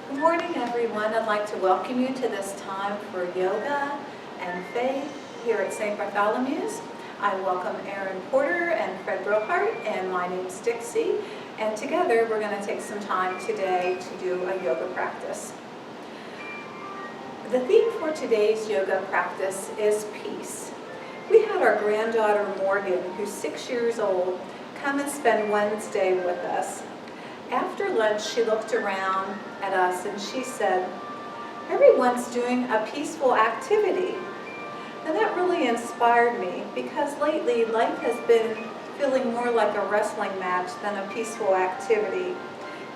Good morning, everyone. I'd like to welcome you to this time for yoga and faith here at St. Bartholomew's. I welcome Aaron Porter and Fred Brohart, and my name's Dixie. And together we're going to take some time today to do a yoga practice. The theme for today's yoga practice is peace. We had our granddaughter Morgan, who's 6 years old, come and spend Wednesday with us. After lunch, she looked around at us and she said, "Everyone's doing a peaceful activity." And that really inspired me because lately life has been feeling more like a wrestling match than a peaceful activity.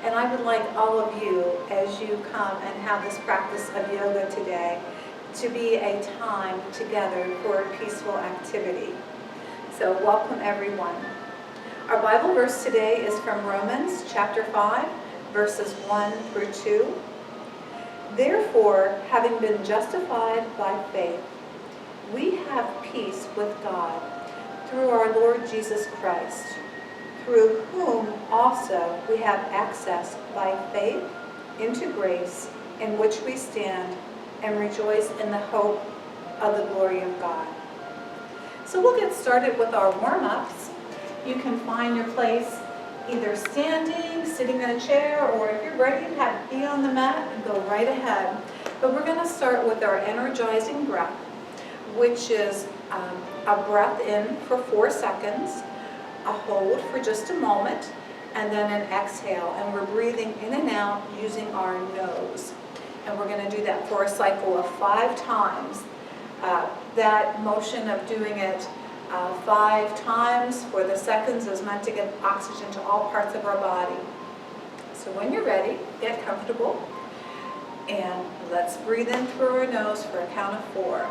And I would like all of you, as you come and have this practice of yoga today, to be a time together for a peaceful activity. So welcome everyone. Our Bible verse today is from Romans chapter 5, verses 1 through 2. Therefore, having been justified by faith, we have peace with God through our Lord Jesus Christ, through whom also we have access by faith into grace in which we stand and rejoice in the hope of the glory of God. So we'll get started with our warm-ups. You can find your place either standing, sitting in a chair, or if you're ready to be on the mat, go right ahead. But we're going to start with our energizing breath, which is a breath in for 4 seconds, a hold for just a moment, and then an exhale. And we're breathing in and out using our nose. And we're going to do that for a cycle of 5 times. That motion of doing it 5 times for the seconds is meant to get oxygen to all parts of our body. So when you're ready, get comfortable, and let's breathe in through our nose for a count of 4.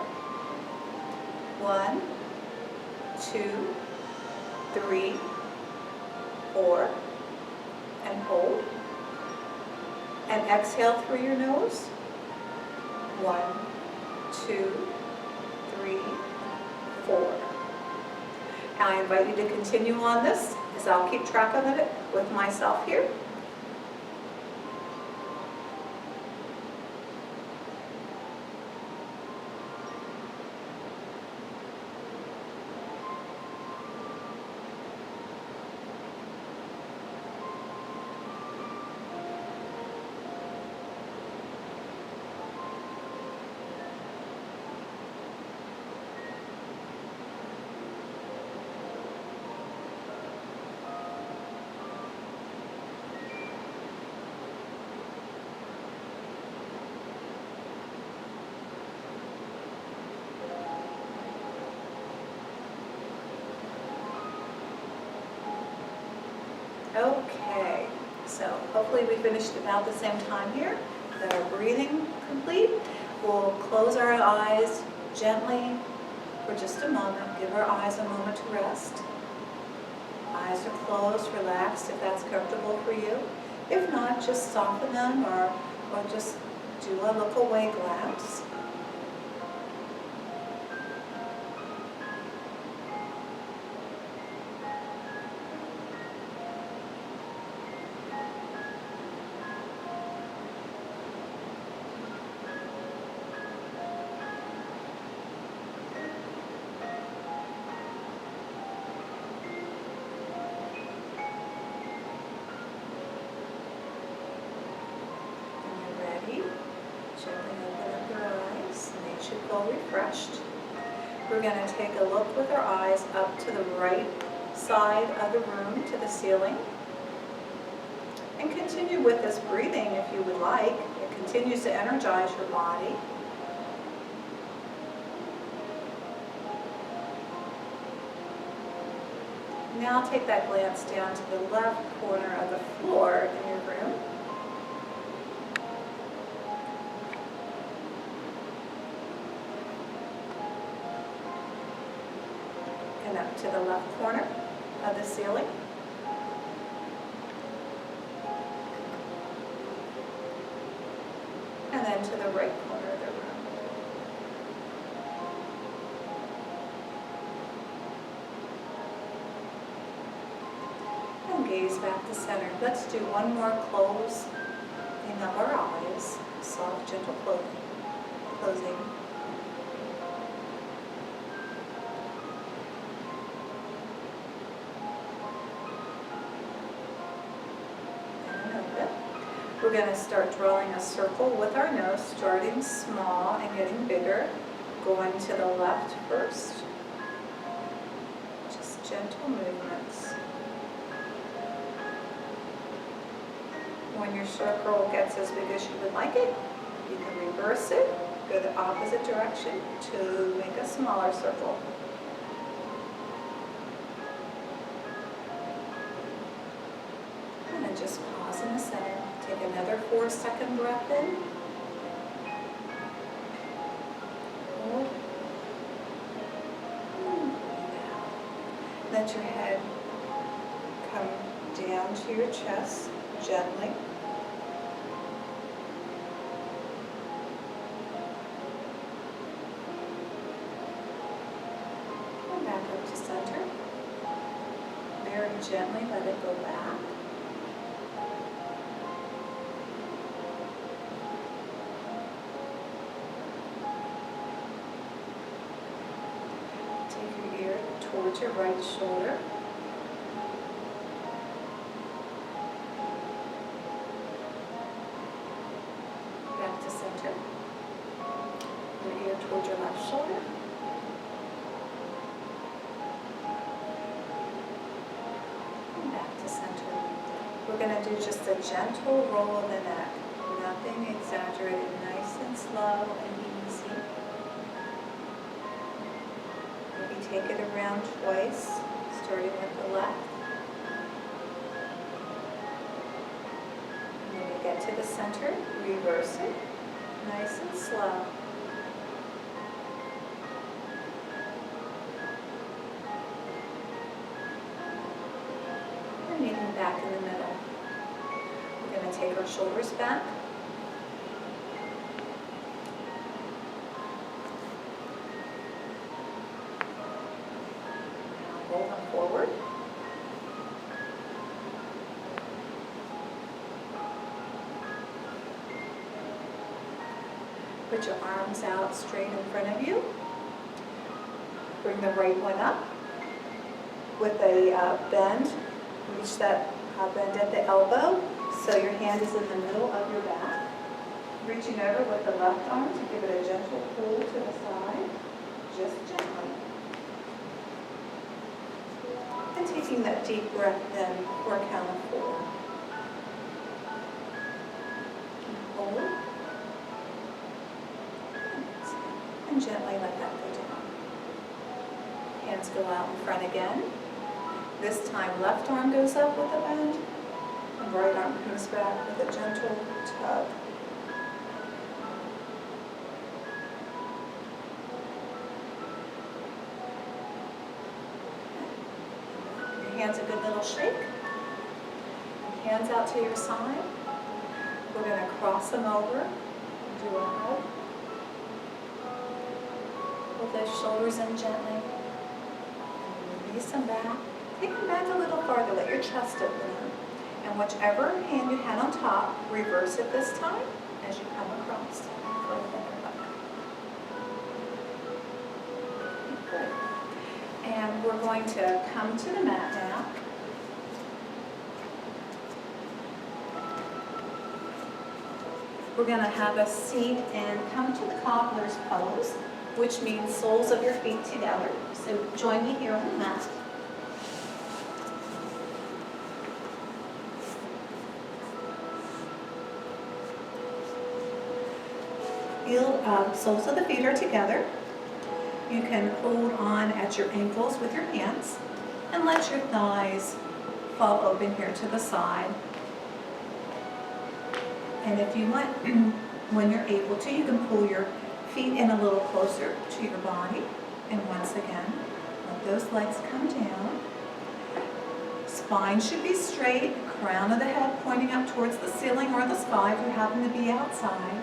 1, 2, 3, 4, and hold. And exhale through your nose. 1, 2, 3, 4. I invite you to continue on this, as I'll keep track of it with myself here. Okay, so hopefully we finished about the same time here. Got our breathing complete. We'll close our eyes gently for just a moment. Give our eyes a moment to rest. Eyes are closed, relaxed if that's comfortable for you. If not, just soften them or just do a look away glance. Gently open up your eyes, and they should feel refreshed. We're going to take a look with our eyes up to the right side of the room, to the ceiling. And continue with this breathing if you would like. It continues to energize your body. Now take that glance down to the left corner of the floor in your room. And up to the left corner of the ceiling. And then to the right corner of the room. And gaze back to center. Let's do one more closing of our eyes. gentle closing. And open. We're going to start drawing a circle with our nose, starting small and getting bigger. Going to the left first. Just gentle movements. When your circle gets as big as you would like it, you can reverse it, go the opposite direction to make a smaller circle. And then just pause in the center. Take another 4-second breath in. Hold. And out. Let your head come down to your chest gently. And back up to center. Very gently let it go back. Take your ear towards your right shoulder. Back to center. Your ear towards your left shoulder. And back to center. We're going to do just a gentle roll of the neck. Nothing exaggerated. Nice and slow and easy. Maybe take it around twice, starting with the left. And when you get to the center, reverse it. Nice and slow. And meeting back in the middle. We're going to take our shoulders back. Now roll them forward. Put your arms out straight in front of you. Bring the right one up with a bend. Reach that bend at the elbow so your hand is in the middle of your back. Reaching over with the left arm to give it a gentle pull to the side, just gently. And taking that deep breath in for a count of 4. Hold. And gently let that go down. Hands go out in front again. This time left arm goes up with a bend, and right arm comes back with a gentle tug. Your hands a good little shake. Hands out to your side. We're going to cross them over and do a hug. Pull those shoulders in gently. And release them back. Take them back a little farther. Let your chest open up. And whichever hand you had on top, reverse it this time as you come across for a thinner hug. Good. And we're going to come to the mat now. We're going to have a seat and come to the Cobbler's Pose, which means soles of your feet together. So join me here on the mat. Feel soles of the feet are together. You can hold on at your ankles with your hands and let your thighs fall open here to the side. And if you want, when you're able to, you can pull your feet in a little closer to your body. And once again, let those legs come down. Spine should be straight, crown of the head pointing up towards the ceiling or the sky if you happen to be outside.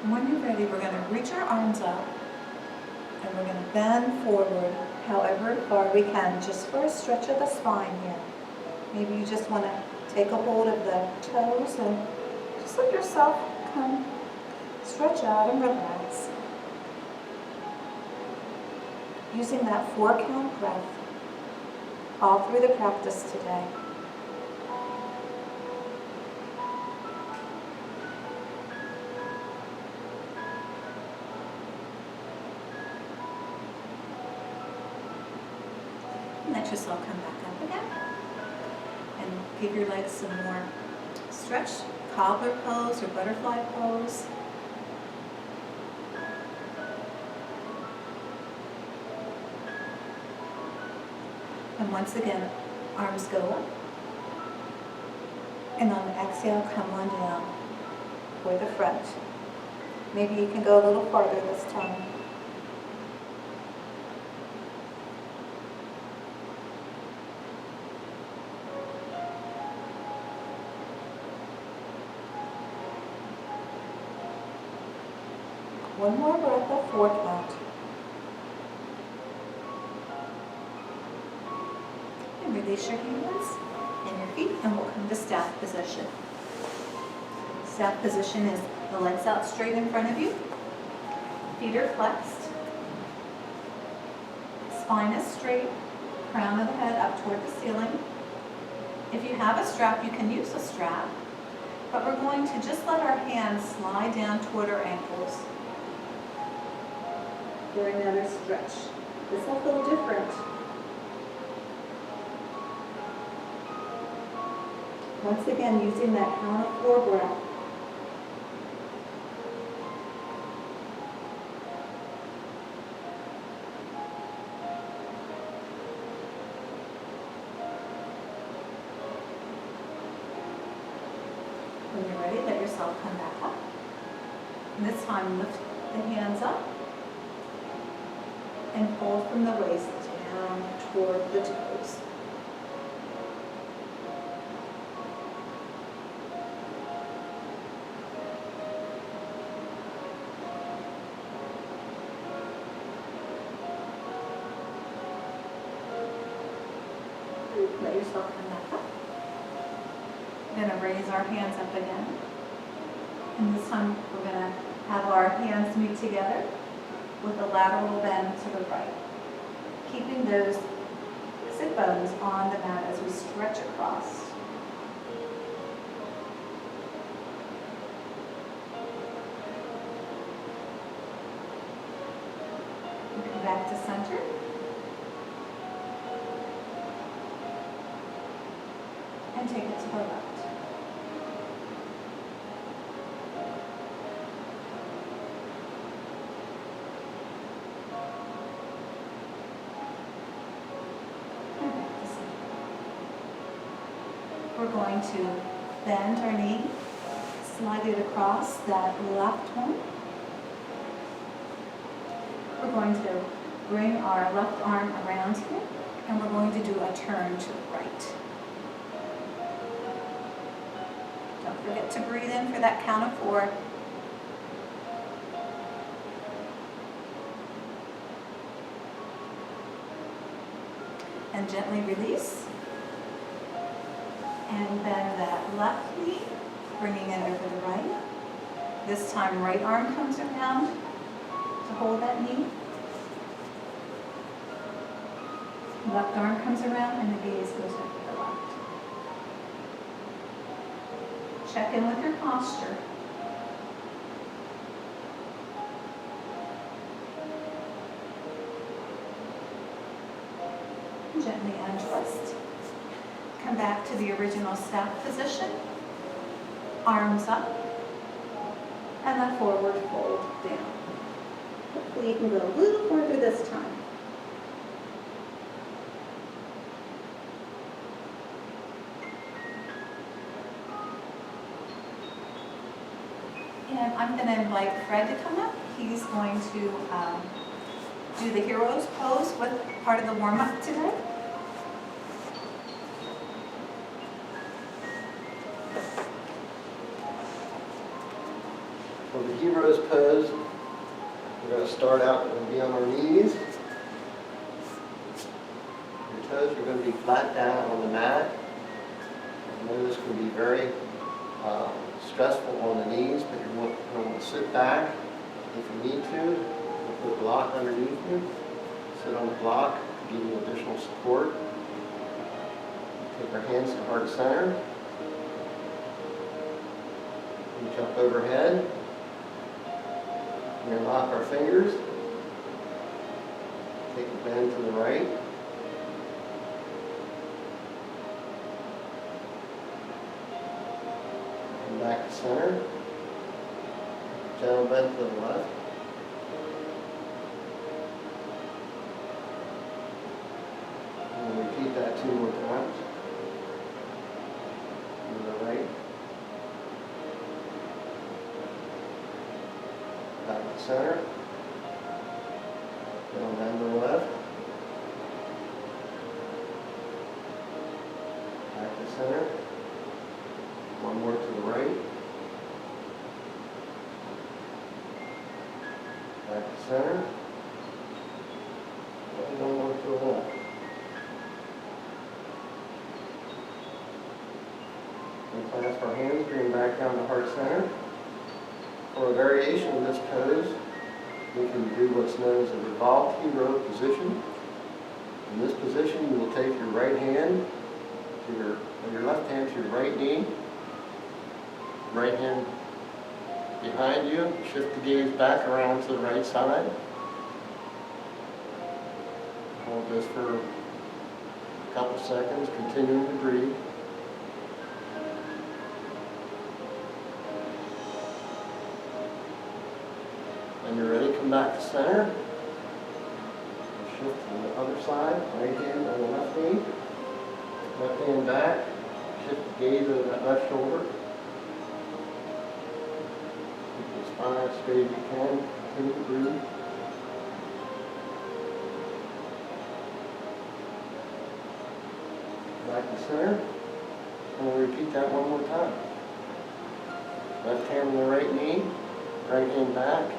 When you're ready, we're going to reach our arms up And we're going to bend forward however far we can, just for a stretch of the spine here. Maybe you just want to take a hold of the toes and just let yourself come stretch out and relax. Using that 4-count breath all through the practice today. Let yourself come back up again. And give your legs some more stretch. Cobbler pose or butterfly pose. And once again, arms go up. And on the exhale, come on down for the front. Maybe you can go a little farther this time. One more breath of 4-count. And release your hands and your feet, and we'll come to staff position. Staff position is the legs out straight in front of you. Feet are flexed. Spine is straight. Crown of the head up toward the ceiling. If you have a strap, you can use a strap. But we're going to just let our hands slide down toward our ankles. For another stretch. This will feel different. Once again, using that count of 4 breath. When you're ready, let yourself come back up. And this time, lift the hands up. And pull from the waist down toward the toes. Let yourself come back up. We're going to raise our hands up again. And this time we're going to have our hands meet together with a lateral bend to the right, keeping those sit bones on the mat as we stretch across. Come back to center. And take it to the left. We're going to bend our knee, slide it across that left one. We're going to bring our left arm around here, and we're going to do a turn to the right. Don't forget to breathe in for that count of 4. And gently release. And bend that left knee, bringing it over the right. This time, right arm comes around to hold that knee. Left arm comes around and the gaze goes over to the left. Check in with your posture. Gently untwist. Come back to the original staff position. Arms up. And then forward fold down. Hopefully you can go a little further this time. And I'm going to invite Fred to come up. He's going to do the hero's pose with part of the warm-up today. For the hero's pose, We're going to start out, we're going to be on our knees. Your toes are going to be flat down on the mat. I know this can be very stressful on the knees, but you're going to want to sit back. If you need to, we'll put a block underneath you. Sit on the block to give you additional support. Take our hands to heart center. Reach up overhead. Interlock our fingers. Take a bend to the right. And back to center. Gentle bend to the left. And we'll repeat that 2 more times. To the right. Back to center. Gentle bend to the left. Back to center. One more to the right. Back to center. And one more to the left. And clasp our hands, bring back down to heart center. For a variation of this pose, we can do what's known as a revolved hero position. In this position, you will take your right hand to your left hand to your right knee, right hand behind you, shift the gaze back around to the right side. Hold this for a couple seconds, continuing to breathe. When you're ready, come back to center. Shift to the other side, right hand on the left knee. Left hand back, shift the gaze over that left shoulder. Keep the spine as straight as you can, continue to breathe. Back to center, and we'll repeat that one more time. Left hand on the right knee, right hand back,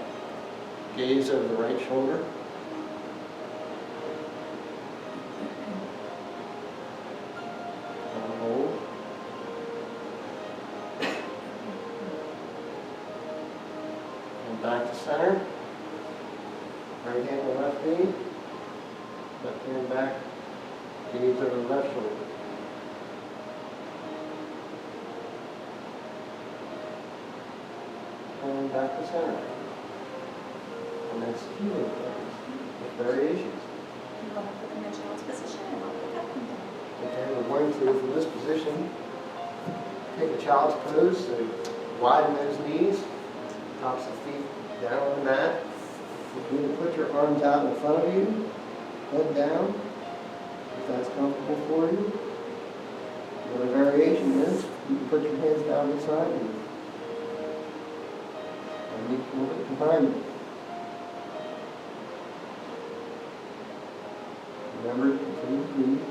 gaze over the right shoulder. And hold. And back to center. Right hand on left knee. Left hand back, gaze over the left shoulder. And back to center. And that's healing with variations. You want to put them in child's position and I'll pick up and down. Okay, we're going to, from this position, take a child's pose, so widen those knees, tops of feet down on the mat. You need to put your arms out in front of you, head down, if that's comfortable for you. Another variation is, you can put your hands down beside you. And you can look behind you. Remember, continue to breathe.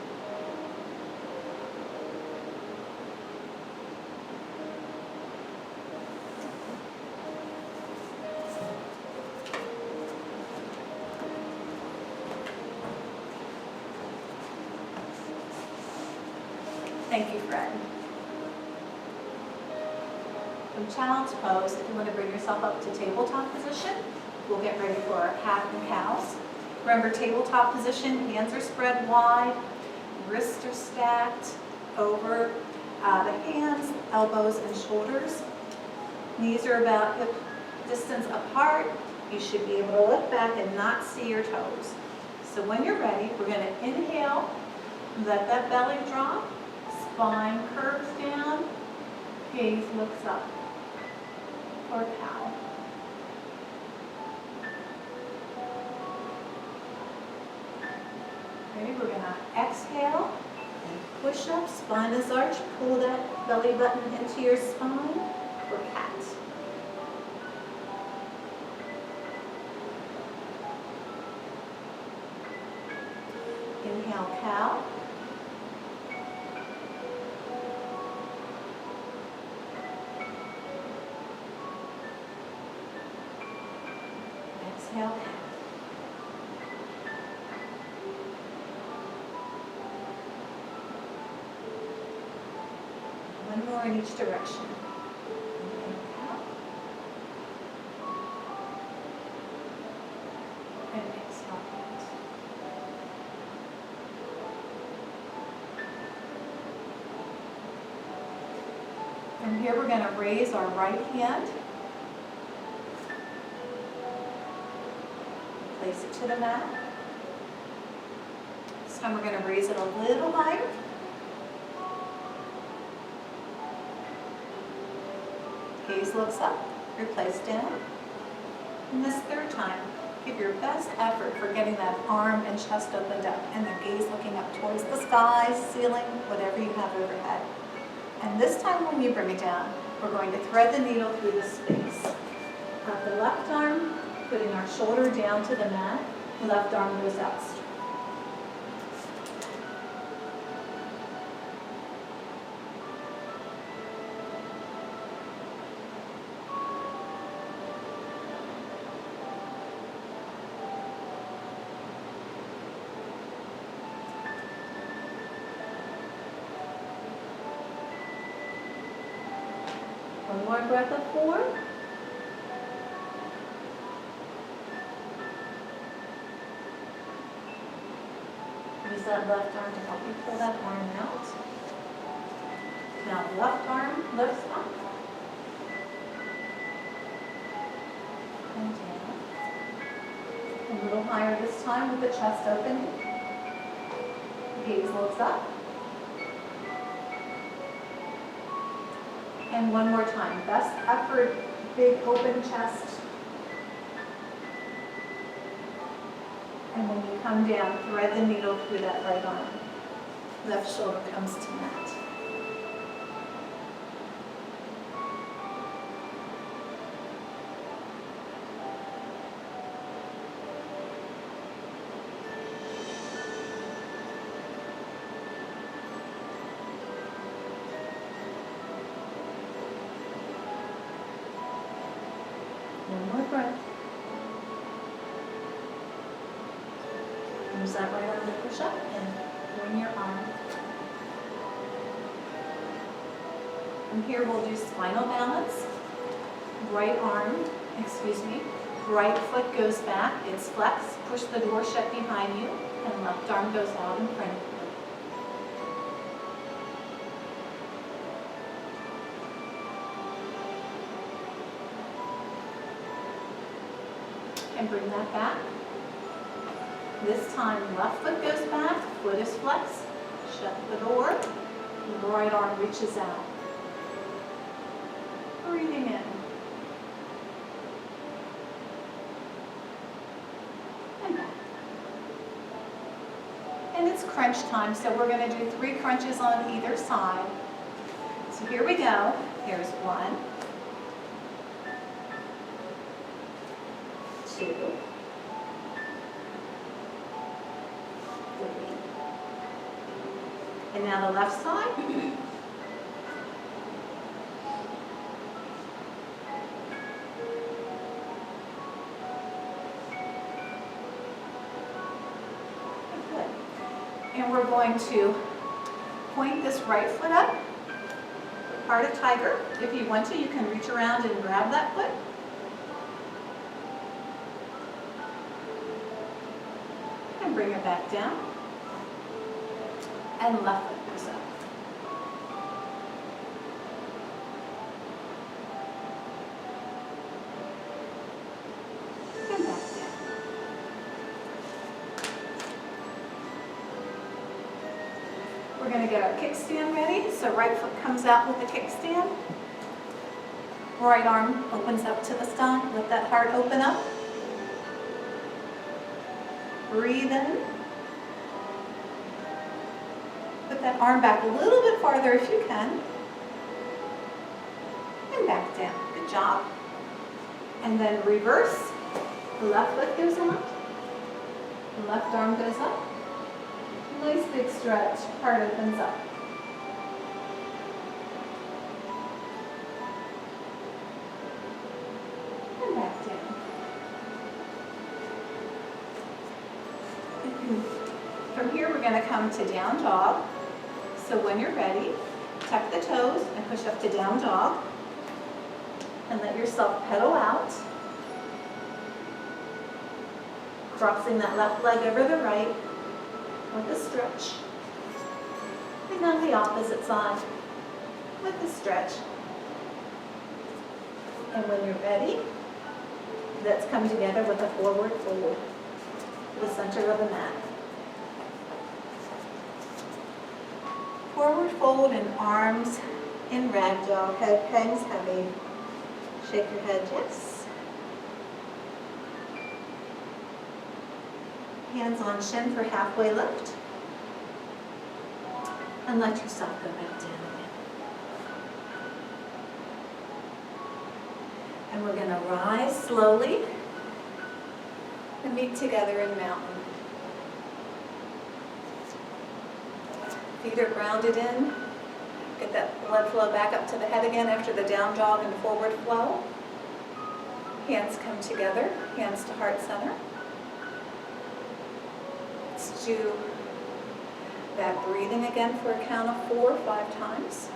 Thank you, Fred. From child's pose, if you want to bring yourself up to tabletop position, we'll get ready for our cat and cows. Remember, tabletop position, hands are spread wide, wrists are stacked over the hands, elbows, and shoulders. Knees are about hip distance apart. You should be able to look back and not see your toes. So when you're ready, we're going to inhale, let that belly drop, spine curves down, gaze looks up for cow. Okay, we're going to exhale and push up, spine is arched, pull that belly button into your spine for cat. Inhale, cow. inhale. One more in each direction. Inhale. And exhale. From here, we're going to raise our right hand. Place it to the mat. This time we're going to raise it a little higher. Gaze looks up, replace down. And this third time, give your best effort for getting that arm and chest opened up and the gaze looking up towards the sky, ceiling, whatever you have overhead. And this time when you bring it down, we're going to thread the needle through the space of the left arm, putting our shoulder down to the mat. Left arm goes out straight. One more breath of 4. Use that left arm to help you pull that arm out. Now the left arm lifts up and down. A little higher this time with the chest open. Gaze looks up. And one more time. Best effort, big open chest. And when you come down, thread the needle through that right arm. Left shoulder comes to mat. One more breath. Use that right arm to push up and bring your arm. From here we'll do spinal balance. Right foot goes back, it's flexed. Push the door shut behind you, and left arm goes out in front of you. And bring that back. This time, left foot goes back, foot is flexed. Shut the door. The right arm reaches out. Breathing in. And back. And it's crunch time, so we're going to do 3 crunches on either side. So here we go. Here's 1, 2, 3, and now the left side. Good. And we're going to point this right foot up, part of tiger. If you want to, you can reach around and grab that foot. And bring it back down. And left foot goes up. And back down. We're going to get our kickstand ready. So right foot comes out with the kickstand. Right arm opens up to the sky. Let that heart open up. Breathe in. Put that arm back a little bit farther if you can. And back down. Good job. And then reverse. The left foot goes out. The left arm goes up. Nice big stretch. Heart opens up. And back down. come to down dog. So when you're ready, tuck the toes and push up to down dog. And let yourself pedal out. Crossing that left leg over the right with a stretch. And on the opposite side with a stretch. And when you're ready, let's come together with a forward fold to the center of the mat. Forward fold and arms in ragdoll. Head hangs heavy. Shake your head, yes. Hands on shin for halfway lift. And let yourself go back down again. And we're going to rise slowly and meet together in mountain. Feet are grounded in. Get that blood flow back up to the head again after the down dog and forward flow. Hands come together, hands to heart center. Let's do that breathing again for a count of 4 or 5 times.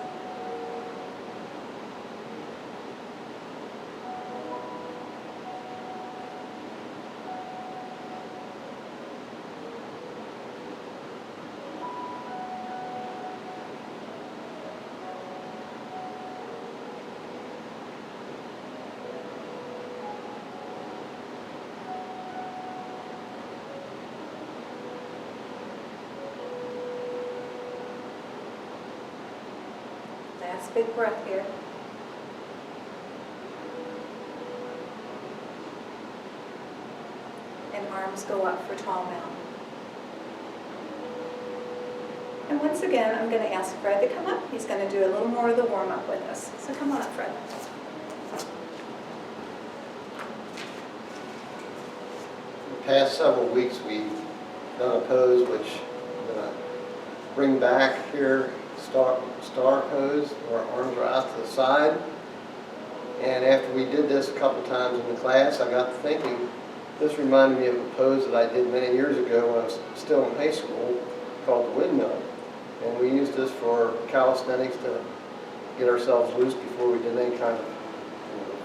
Last big breath here. And arms go up for tall mountain. And once again, I'm going to ask Fred to come up. He's going to do a little more of the warm-up with us. So come on up, Fred. The past several weeks, we've done a pose which I'm going to bring back here. Star pose, where our arms are out to the side. And after we did this a couple times in the class, I got to thinking, this reminded me of a pose that I did many years ago when I was still in high school called the windmill. And we used this for calisthenics to get ourselves loose before we did any kind of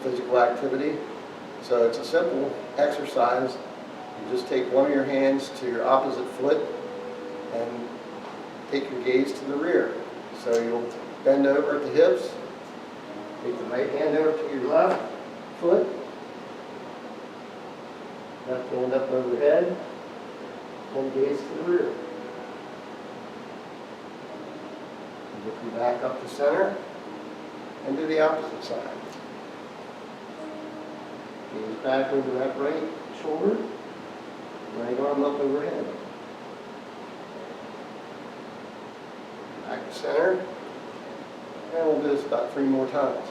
physical activity. So it's a simple exercise. You just take one of your hands to your opposite foot and take your gaze to the rear. So you'll bend over at the hips, take the right hand over to your left foot, left hand up overhead, and gaze to the rear. Looking back up to center, and do the opposite side. Gaze back over that right shoulder, right arm up overhead. Back to center, and we'll do this about 3 more times.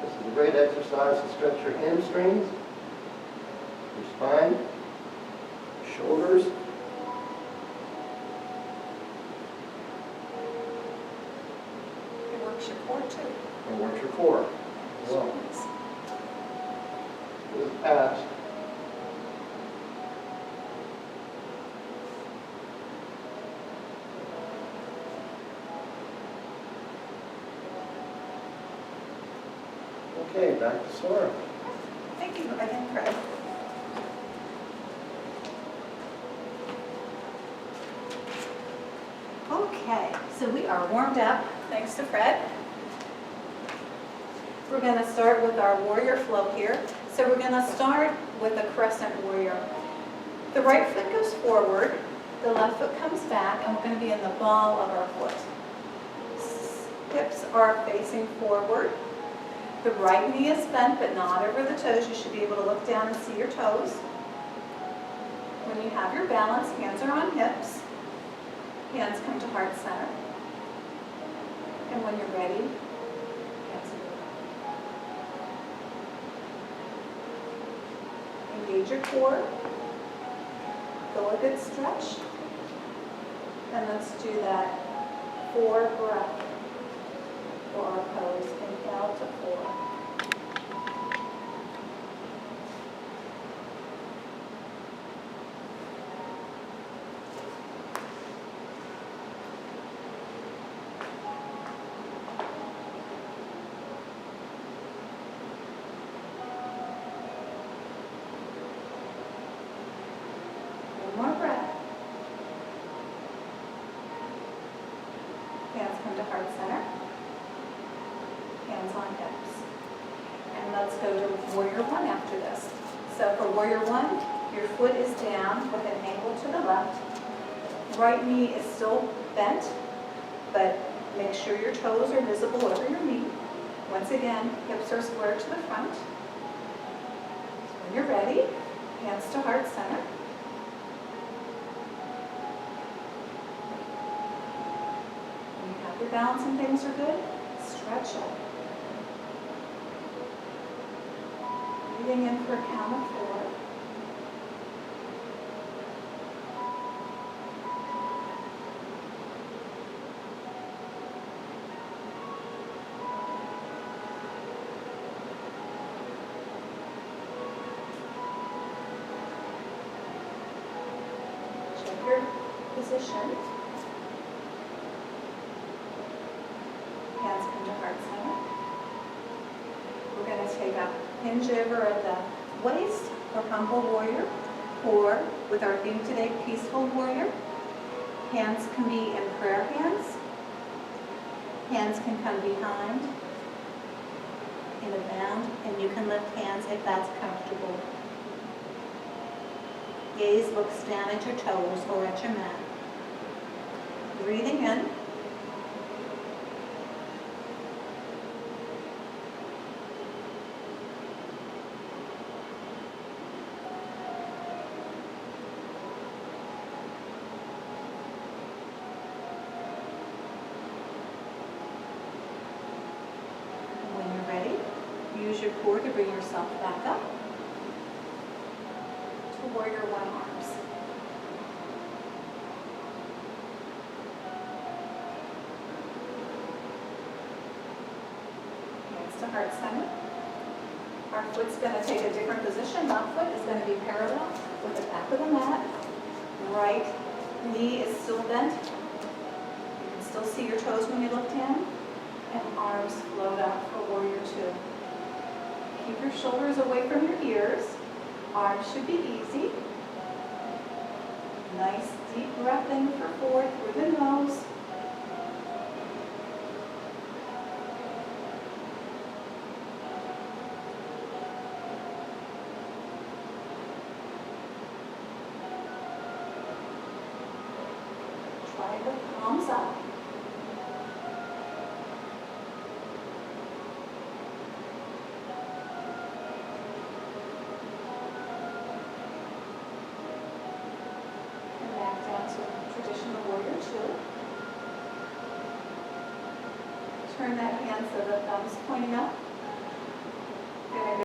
This is a great exercise to stretch your hamstrings, your spine, your shoulders. It works your core too. And work your core as well. With abs. Okay, back to Sora. Thank you again, Fred. Okay, so we are warmed up, thanks to Fred. We're going to start with our warrior flow here. So we're going to start with a crescent warrior. The right foot goes forward, the left foot comes back, and we're going to be in the ball of our foot. Hips are facing forward. The right knee is bent, but not over the toes. You should be able to look down and see your toes. When you have your balance, hands are on hips. Hands come to heart center. And when you're ready, hands are engage your core. Feel a good stretch. And let's do that 4 breath for our pose. Inhale to 4. One more breath. Hands come to heart center. Hands on hips. And let's go to warrior one after this. So for warrior one, your foot is down with an angle to the left. Right knee is still bent, but make sure your toes are visible over your knee. Once again, hips are square to the front. So when you're ready, hands to heart center. When you have your balance and things are good, stretch up. Breathing in for a count of 4. Check your position. Hands come to heart center. We're going to take a hinge over at the waist for humble warrior, or with our theme today, peaceful warrior. Hands can be in prayer hands. Hands can come behind in a band, and you can lift hands if that's comfortable. Gaze looks down at your toes or at your mat. Breathing in. Use your core to bring yourself back up to warrior one arms. Hands to heart center. Our foot's going to take a different position. Left foot is going to be parallel with the back of the mat. Right knee is still bent. You can still see your toes when you look down. And arms float up for warrior two. Keep your shoulders away from your ears. Arms should be easy. Nice deep breath in for 4 through the nose. Try the palms up. Traditional warrior two. Turn that hand so the thumb is pointing up.